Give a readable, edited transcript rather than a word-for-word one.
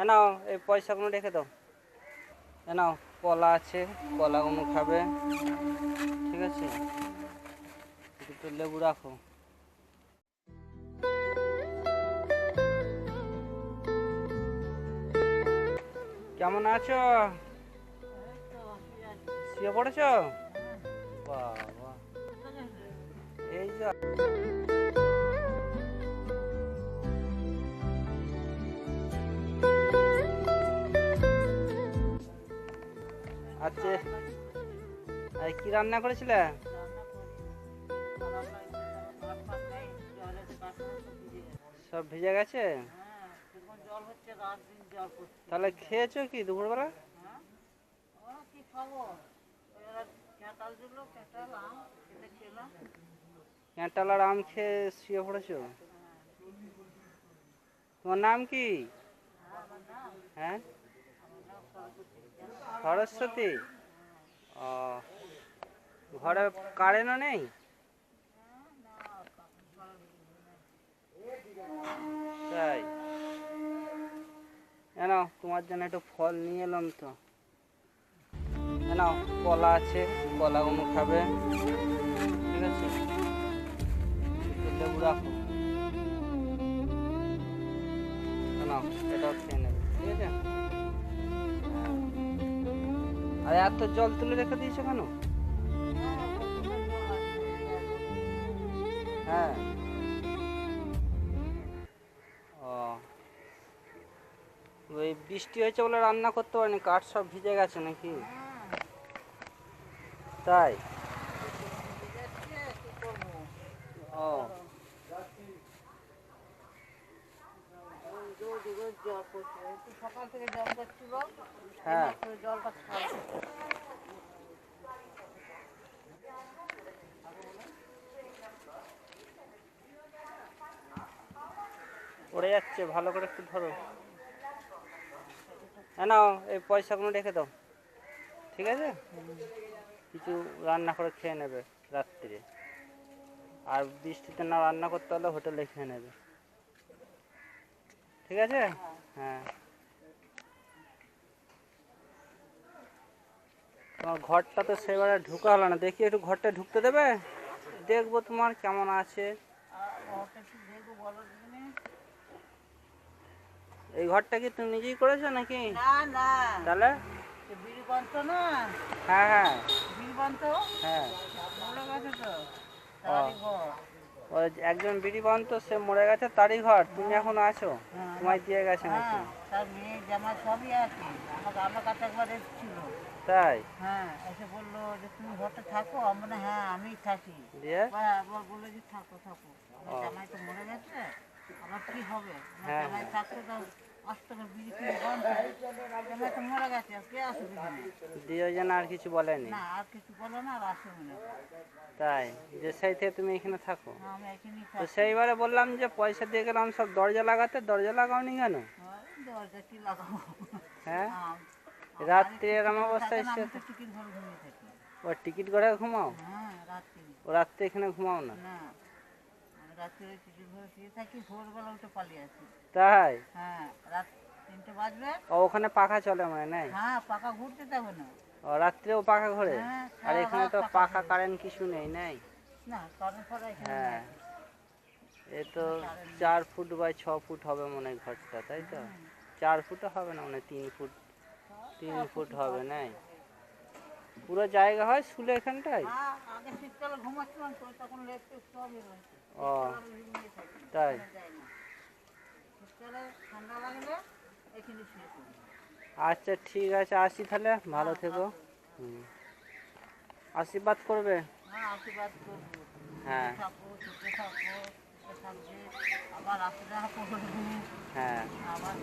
নাও এই পয়সাগুলো রেখে দাও। নাও কলা আছে, কলাগুলো খাবে, ঠিক আছে? দুটো লেবু রাখো। কেমন আছো? শুয়ে পড়েছো? বাবা, এই যে আচ্ছা, কি রান্না করেছিলে? সব ভিজে গেছে? তাহলে খেয়েছো কি দুপুরবেলা? কাঁঠাল আর আম খেয়ে শুয়ে পড়েছো? তোমার নাম কি? হ্যাঁ, সরস্বতী। ও, ঘরে কারেন্টও নেই? তাই? নাও তোমার জন্য একটু ফল নিয়ে এলাম তো। নাও কলা আছে, কলাগুলো খাবে, ঠিক আছে? লেবু রাখো। নাও এটাও খেয়ে নেবে, ঠিক আছে? আর এত জল তুলে রেখে দিয়েছো কেন? হ্যাঁ। ও, ওই বৃষ্টি হয়েছে বলে রান্না করতে পারিনি, কাঠ সব ভিজে গেছে নাকি? তাই? ও, সকাল থেকে জল করছিল, হ্যাঁ। জলটা ছাড়লো। পড়ে যাচ্ছে, ভালো করে একটু ধরো। নাও এই পয়সাগুলো রেখে দাও, ঠিক আছে? কিছু রান্না করে খেয়ে নেবে রাত্রিরে। আর বৃষ্টিতে না রান্না করতে হলে হোটেলে খেয়ে নেবে, ঠিক আছে? হ্যাঁ। তোমার ঘরটা তো সেবারে ঢুকা হলো না, দেখি একটু ঘরটা ঢুকতে দেবে? দেখবো তোমার কেমন আছে। এই ঘরটা কি তুমি নিজেই করেছো নাকি? না না, তাহলে? বিড়ি বানতো না, হ্যাঁ হ্যাঁ বিড়ি বানতো, হ্যাঁ। মরে গেছে তো, ও, তারই ঘর। ওই একজন বিড়ি বানতো, সে মরে গেছে, তারই ঘর তুমি এখন আছো? হ্যাঁ, তোমায় দিয়ে গেছে নাকি? হ্যাঁ, তার মেয়ে জামা সবই আছে। আমার কাছে একবার এসেছিল। তাই? হ্যাঁ, এসে বললো যে তুমি ঘরটা থাকো। আমি বললাম, হ্যাঁ আমিই থাকি। দিয়ে? একবার বললো যে থাকো থাকো, আমার ও, জামাই তো মরে গেছে, আমার কি হবে? আমার হ্যাঁ জামাই হ্যাঁ। থাকতে তো আসতে হবে, বিড়ি ফিড়ি বানতো। জামাই তো মরে গেছে, আর কে আসবে এখানে? দিয়ে ওই জন্য আর কিছু বলেনি? না, আর কিছু বলো না, আর আসবে না। তাই? যে সেই থেকে তুমি এখানে থাকো? হ্যাঁ, আমি এখানেই তো থাকি। সেইবারে বললাম যে পয়সা দিয়ে গেলাম সব দরজা লাগাতে, দরজা লাগাওনি কেন? দরজা কি লাগাবো? হ্যাঁ, আমার রাত্রে টিকিট এরম ঘরে অবস্থায় থাকে না, সে আমি তো টিকিট ঘরে ঘুমিয়ে থাকি। ও টিকিট করে ঘুমাও? হ্যাঁ, রাত্রি। ও রাত্রে এখানে ঘুমাও না? না, আমি রাত্রে ওই টিকিট ঘরে শুয়ে থাকি, ভোরবেলা উঠে পালিয়ে আসি। তাই? হ্যাঁ, রাত 3টে বাজবে। ও, ওখানে পাখা চলে মানে নাই? হ্যাঁ, পাকা ঘুরতে দেবে না। ও, রাত্রেও পাখা ঘোরে? হ্যাঁ, আর সারা এখানে রাত তো পাখা পাখা ঘোরে। কারেন্ট কিছু নেই, নাই? না, কারেন্ট ফারেন্ট এখানে হ্যাঁ, নাই। এ তো কারেন্ট নেই। 4 ফুট বাই 6 ফুট হবে মনে হয় ঘরটা, তাই তো? 4 ফুটও হবে না, মানে 3 ফুট, 3 ফুট হবে নাই? পুরো জায়গা হয় শুলে এখানটায়? হ্যাঁ, আগে শীতকালে ঘুমাচ্ছিলাম তো, তখন লেপ টেপ সবই রয়েছে। ও, শীতকালে আমি ঘুমিয়ে থাকি, তাই? এখানে যাই না। শীতকালে ঠান্ডা লাগলে এখানে শুয়ে পড়ি। আচ্ছা ঠিক আছে, আসি তাহলে, ভালো হ্যাঁ, থেকো। আসো। হুম, আশীর্বাদ করবে। হ্যাঁ, আশীর্বাদ করবো। হ্যাঁ থাকো, সুখে থাকো, সুখে থাকবে। আবার আসলে পড়বে। হ্যাঁ। আবার